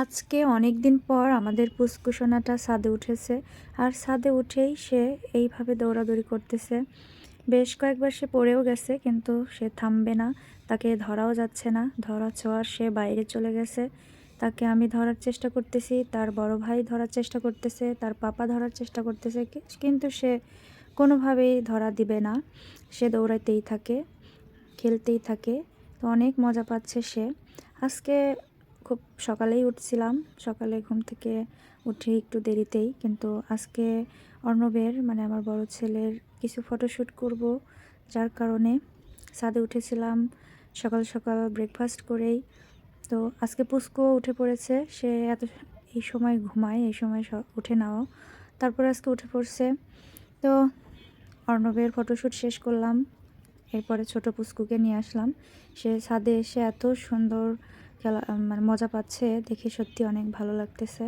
আজকে অনেক দিন পর আমাদের পুচকুসোনাটা ছাদে উঠেছে। আর ছাদে উঠেই সে এইভাবে দৌড়াদৌড়ি করতেছে। বেশ কয়েকবার সে পড়েও গেছে, কিন্তু সে থামবে না। তাকে ধরাও যাচ্ছে না, ধরা ছোঁয়ার সে বাইরে চলে গেছে। তাকে আমি ধরার চেষ্টা করতেছি, তার বড় ভাই ধরার চেষ্টা করতেছে, তার পাপা ধরার চেষ্টা করতেছে, কিন্তু সে কোনোভাবেই ধরা দিবে না। সে দৌড়াইতেই থাকে, খেলতেই থাকে। তো অনেক মজা পাচ্ছে সে। আজকে খুব সকালেই উঠছিলাম, সকালে ঘুম থেকে উঠে একটু দেরিতেই, কিন্তু আজকে অর্ণবের মানে আমার বড় ছেলের কিছু ফটোশ্যুট করব, যার কারণে ছাদে উঠেছিলাম সকাল সকাল ব্রেকফাস্ট করেই। তো আজকে পুস্কুও উঠে পড়েছে, সে এই সময় ঘুমায়, এই সময় উঠে নাও, তারপর আজকে উঠে পড়ছে। তো অর্ণবের ফটোশ্যুট শেষ করলাম, এরপরে ছোট পুচকুকে নিয়ে আসলাম। সে ছাদে এসে এত সুন্দর খেলা মানে মজা পাচ্ছে, দেখে সত্যি অনেক ভালো লাগতেছে।